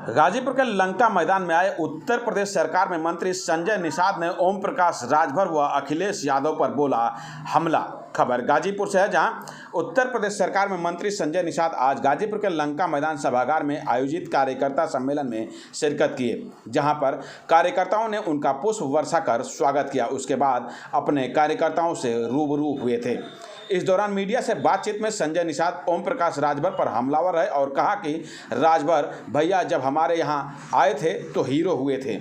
गाजीपुर के लंका मैदान में आए उत्तर प्रदेश सरकार में मंत्री संजय निषाद ने ओम प्रकाश राजभर व अखिलेश यादव पर बोला हमला। खबर गाजीपुर से है, जहां उत्तर प्रदेश सरकार में मंत्री संजय निषाद आज गाजीपुर के लंका मैदान सभागार में आयोजित कार्यकर्ता सम्मेलन में शिरकत किए, जहां पर कार्यकर्ताओं ने उनका पुष्प वर्षा कर स्वागत किया। उसके बाद अपने कार्यकर्ताओं से रूबरू हुए थे। इस दौरान मीडिया से बातचीत में संजय निषाद ओम प्रकाश राजभर पर हमलावर है और कहा कि राजभर भैया जब हमारे यहाँ आए थे तो हीरो हुए थे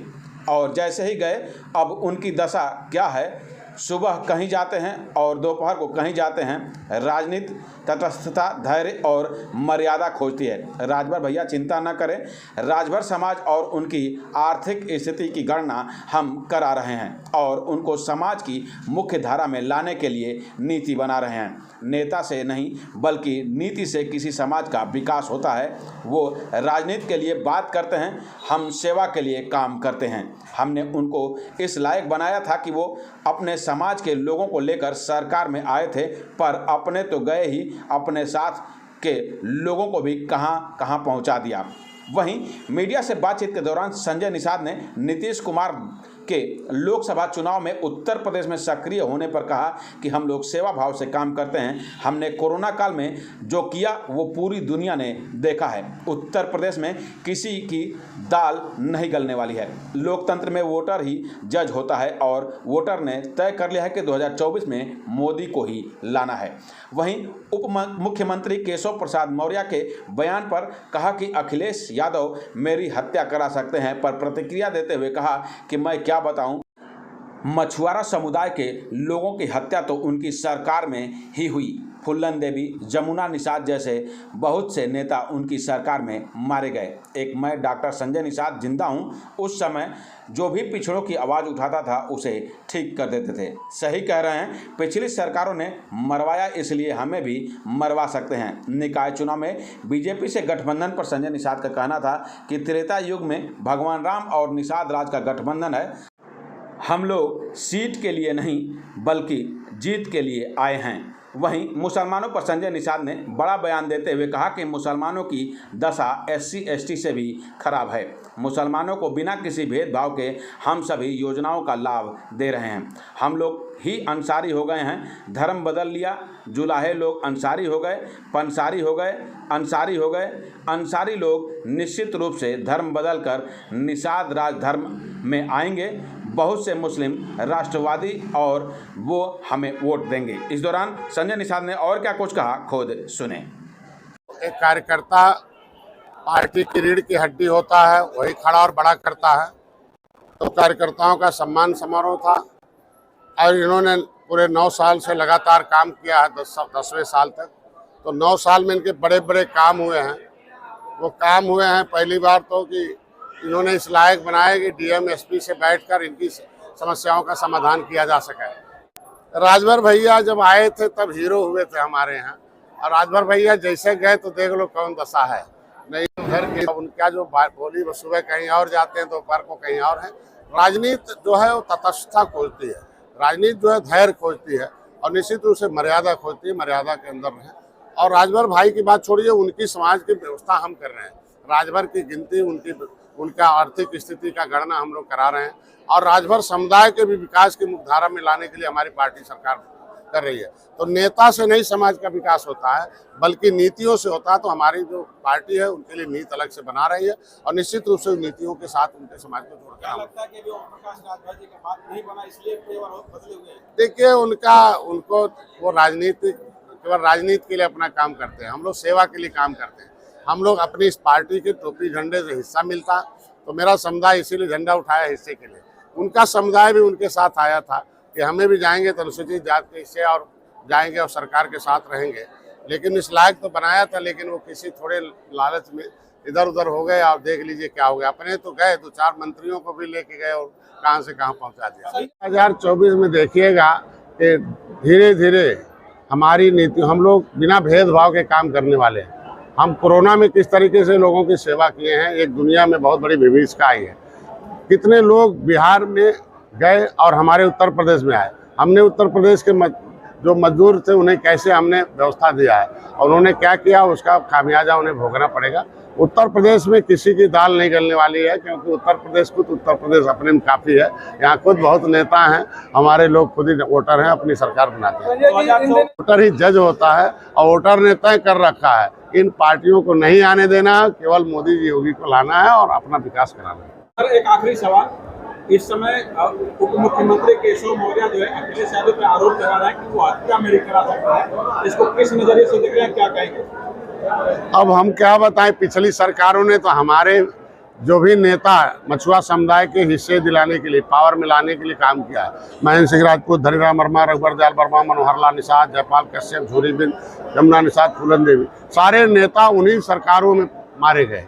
और जैसे ही गए अब उनकी दशा क्या है। सुबह कहीं जाते हैं और दोपहर को कहीं जाते हैं। राजनीति तटस्थता, धैर्य और मर्यादा खोजती है। राजभर भैया चिंता न करें, राजभर समाज और उनकी आर्थिक स्थिति की गणना हम करा रहे हैं और उनको समाज की मुख्य धारा में लाने के लिए नीति बना रहे हैं। नेता से नहीं बल्कि नीति से किसी समाज का विकास होता है। वो राजनीति के लिए बात करते हैं, हम सेवा के लिए काम करते हैं। हमने उनको इस लायक बनाया था कि वो अपने समाज के लोगों को लेकर सरकार में आए थे, पर अपने तो गए ही, अपने साथ के लोगों को भी कहां कहां पहुंचा दिया। वहीं मीडिया से बातचीत के दौरान संजय निषाद ने नीतीश कुमार के लोकसभा चुनाव में उत्तर प्रदेश में सक्रिय होने पर कहा कि हम लोग सेवा भाव से काम करते हैं। हमने कोरोना काल में जो किया वो पूरी दुनिया ने देखा है। उत्तर प्रदेश में किसी की दाल नहीं गलने वाली है। लोकतंत्र में वोटर ही जज होता है और वोटर ने तय कर लिया है कि 2024 में मोदी को ही लाना है। वहीं उप मुख्यमंत्री केशव प्रसाद मौर्य के बयान पर कहा कि अखिलेश यादव मेरी हत्या करा सकते हैं, पर प्रतिक्रिया देते हुए कहा कि मैं क्या बताऊं, मछुआरा समुदाय के लोगों की हत्या तो उनकी सरकार में ही हुई। फुल्लन देवी, जमुना निषाद जैसे बहुत से नेता उनकी सरकार में मारे गए। एक मैं डॉक्टर संजय निषाद जिंदा हूं, उस समय जो भी पिछड़ों की आवाज़ उठाता था उसे ठीक कर देते थे। सही कह रहे हैं, पिछली सरकारों ने मरवाया, इसलिए हमें भी मरवा सकते हैं। निकाय चुनाव में बीजेपी से गठबंधन पर संजय निषाद का कहना था कि त्रेता युग में भगवान राम और निषाद राज का गठबंधन है। हम लोग सीट के लिए नहीं बल्कि जीत के लिए आए हैं। वहीं मुसलमानों पर संजय निषाद ने बड़ा बयान देते हुए कहा कि मुसलमानों की दशा SC/ST से भी खराब है। मुसलमानों को बिना किसी भेदभाव के हम सभी योजनाओं का लाभ दे रहे हैं। हम लोग ही अंसारी हो गए हैं, धर्म बदल लिया। जुलाहे लोग अंसारी हो गए, पंसारी हो गए, अंसारी हो गए। अंसारी लोग निश्चित रूप से धर्म बदल कर निषाद राज धर्म में आएंगे। बहुत से मुस्लिम राष्ट्रवादी और वो हमें वोट देंगे। इस दौरान संजय निषाद ने और क्या कुछ कहा, खुद सुने। एक कार्यकर्ता पार्टी की रीढ़ की हड्डी होता है, वही खड़ा और बड़ा करता है। तो कार्यकर्ताओं का सम्मान समारोह था और इन्होंने पूरे 9 साल से लगातार काम किया है, 10वें साल तक। तो 9 साल में इनके बड़े बड़े काम हुए हैं। वो काम हुए हैं पहली बार तो कि इन्होंने इस लायक बनाया कि DM SP से बैठकर इनकी समस्याओं का समाधान किया जा सके। राजभर भैया जब आए थे तब हीरो हुए थे हमारे यहाँ, और राजभर भैया जैसे गए तो देख लो कौन दशा है। नहीं उधर की उनका जो बोली सुबह कहीं और जाते हैं, दोपहर को कहीं और है। राजनीति जो है वो तटस्थता खोजती है, राजनीति जो है धैर्य खोजती है और निश्चित रूप से मर्यादा खोजती है, मर्यादा के अंदर रहे। और राजभर भाई की बात छोड़िए, उनकी समाज की व्यवस्था हम कर रहे हैं। राजभर की गिनती, उनका आर्थिक स्थिति का गणना हम लोग करा रहे हैं और राजभर समुदाय के भी विकास की मुख्यधारा में लाने के लिए हमारी पार्टी सरकार कर रही है। तो नेता से नहीं समाज का विकास होता है बल्कि नीतियों से होता है। तो हमारी जो पार्टी है उनके लिए नीति अलग से बना रही है और निश्चित रूप से नीतियों के साथ उनके समाज को जोड़कर। देखिए उनको वो केवल राजनीति के लिए अपना काम करते हैं, हम लोग सेवा के लिए काम करते हैं। हम लोग अपनी इस पार्टी के टोपी झंडे से हिस्सा मिलता तो मेरा समुदाय इसीलिए झंडा उठाया हिस्से के लिए। उनका समुदाय भी उनके साथ आया था कि हमें भी जाएंगे तो अनुसूचित जाति के हिस्से और जाएंगे और सरकार के साथ रहेंगे। लेकिन इस लायक तो बनाया था, लेकिन वो किसी थोड़े लालच में इधर उधर हो गए। आप देख लीजिए क्या हो गया। अपने तो गए 2-4 मंत्रियों को भी लेके गए और कहाँ से कहाँ पहुँचा दिया। 2024 में देखिएगा कि धीरे धीरे हमारी नीति, हम लोग बिना भेदभाव के काम करने वाले हैं। हम कोरोना में किस तरीके से लोगों की सेवा किए हैं, एक दुनिया में बहुत बड़ी विभीषिका आई है। कितने लोग बिहार में गए और हमारे उत्तर प्रदेश में आए। हमने उत्तर प्रदेश के जो मजदूर थे उन्हें कैसे हमने व्यवस्था दिया है और उन्होंने क्या किया, उसका खामियाजा उन्हें भोगना पड़ेगा। उत्तर प्रदेश में किसी की दाल नहीं गलने वाली है, क्योंकि उत्तर प्रदेश अपने में काफ़ी है। यहाँ खुद बहुत नेता हैं, हमारे लोग खुद ही वोटर हैं, अपनी सरकार बनाते हैं। वोटर ही जज होता है और वोटर ने तय कर रखा है। इन पार्टियों को नहीं आने देना है, केवल मोदी जी योगी को लाना है और अपना विकास कराना है। सर, एक आखिरी सवाल, इस समय उप मुख्यमंत्री केशव मौर्य जो है अखिलेश यादव पे आरोप लगा रहा है कि वो हत्या मेरी करा सकता है, इसको किस नजरिए से देख रहे हैं, क्या कहेंगे? अब हम क्या बताएं, पिछली सरकारों ने तो हमारे जो भी नेता मछुआ समुदाय के हिस्से दिलाने के लिए, पावर में लाने के लिए काम किया है। महेंद्र सिंह राजपूत, धनीराम वर्मा, रघुवर दयाल वर्मा, मनोहर लाल निषाद, जयपाल कश्यप, झूरी बिंद, जमुना निषाद, फूलन देवी, सारे नेता उन्हीं सरकारों में मारे गए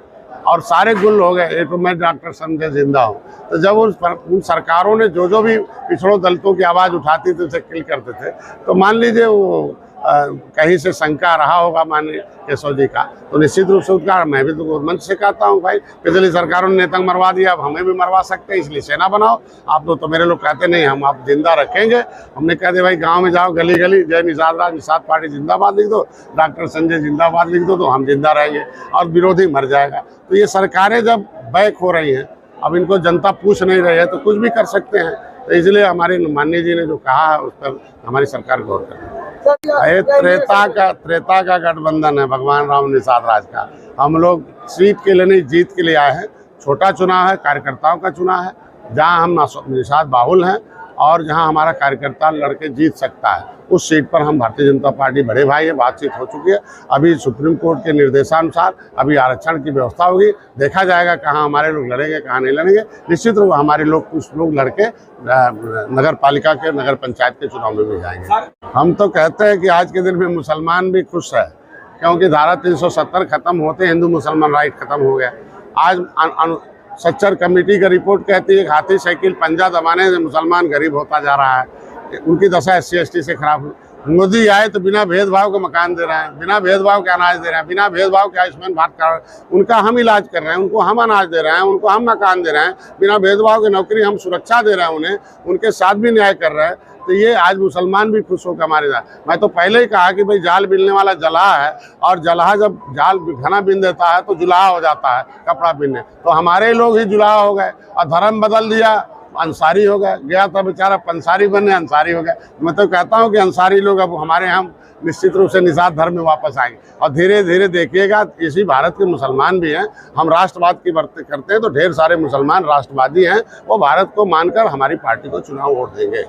और सारे गुल हो गए। एक तो मैं डॉक्टर संजय जिंदा हूँ। तो जब उन सरकारों ने जो भी पिछड़ों दलितों की आवाज़ उठाती थी उसे किल करते थे, तो मान लीजिए वो कहीं से शंका रहा होगा माननीय केशव जी का, तो निश्चित रूप से उसका मैं भी तो मंच से कहता हूँ, भाई पिछली सरकारों ने नेता मरवा दिया, अब हमें भी मरवा सकते हैं, इसलिए सेना बनाओ। आप तो मेरे लोग कहते नहीं, हम आप जिंदा रखेंगे। हमने कह दिया भाई गांव में जाओ, गली गली जय निषाद राज, निषाद पार्टी जिंदाबाद लिख दो, डॉक्टर संजय जिंदाबाद लिख दो, तो हम जिंदा रहेंगे और विरोधी मर जाएगा। तो ये सरकारें जब बैक हो रही हैं, अब इनको जनता पूछ नहीं रही है, तो कुछ भी कर सकते हैं। तो इसलिए हमारे माननीय जी ने जो कहा है उस पर हमारी सरकार गौर करे। ये त्रेता का गठबंधन है भगवान राम निषाद राज का। हम लोग सीट के लिए नहीं, जीत के लिए आए हैं। छोटा चुनाव है, कार्यकर्ताओं का चुनाव है, जहां हम निषाद बाहुल हैं और जहां हमारा कार्यकर्ता लड़के जीत सकता है, उस सीट पर हम भारतीय जनता पार्टी बड़े भाई है, बातचीत हो चुकी है। अभी सुप्रीम कोर्ट के निर्देशानुसार अभी आरक्षण की व्यवस्था होगी, देखा जाएगा कहाँ हमारे लोग लड़ेंगे, कहाँ नहीं लड़ेंगे। निश्चित रूप हमारे लोग कुछ लोग लड़के नगर पालिका के, नगर पंचायत के चुनाव में भी जाएंगे। हम तो कहते हैं कि आज के दिन में मुसलमान भी खुश है, क्योंकि धारा 370 खत्म होते हिंदू मुसलमान राइट खत्म हो गया। आज सच्चर कमेटी का रिपोर्ट कहती है कि हाथी साइकिल पंजा दबाने से मुसलमान गरीब होता जा रहा है, उनकी दशा SC ST से खराब हुई। मोदी आए तो बिना भेदभाव के मकान दे रहे हैं, बिना भेदभाव के अनाज दे रहे हैं, बिना भेदभाव के आयुष्मान भारत कार्ड, उनका हम इलाज कर रहे हैं, उनको हम अनाज दे रहे हैं, उनको हम मकान दे रहे हैं, बिना भेदभाव की नौकरी हम सुरक्षा दे रहे हैं उन्हें, उनके साथ भी न्याय कर रहे हैं। तो ये आज मुसलमान भी खुश होकर हमारे साथ। मैं तो पहले ही कहा कि भाई जाल बिनने वाला जलाहा है, और जलाहा जब जाल घना बिन देता है तो जुलाहा हो जाता है कपड़ा बिनने। तो हमारे लोग ही जुलाहा हो गए और धर्म बदल दिया, अंसारी हो गए। गया था बेचारा पंसारी बने, अंसारी हो गए। मैं तो कहता हूँ कि अंसारी लोग अब हमारे यहाँ निश्चित रूप से निषाद धर्म में वापस आएंगे। और धीरे धीरे देखिएगा, इसी भारत के मुसलमान भी हैं, हम राष्ट्रवाद की बातें करते हैं तो ढेर सारे मुसलमान राष्ट्रवादी हैं, वो भारत को मानकर हमारी पार्टी को चुनाव वोट देंगे।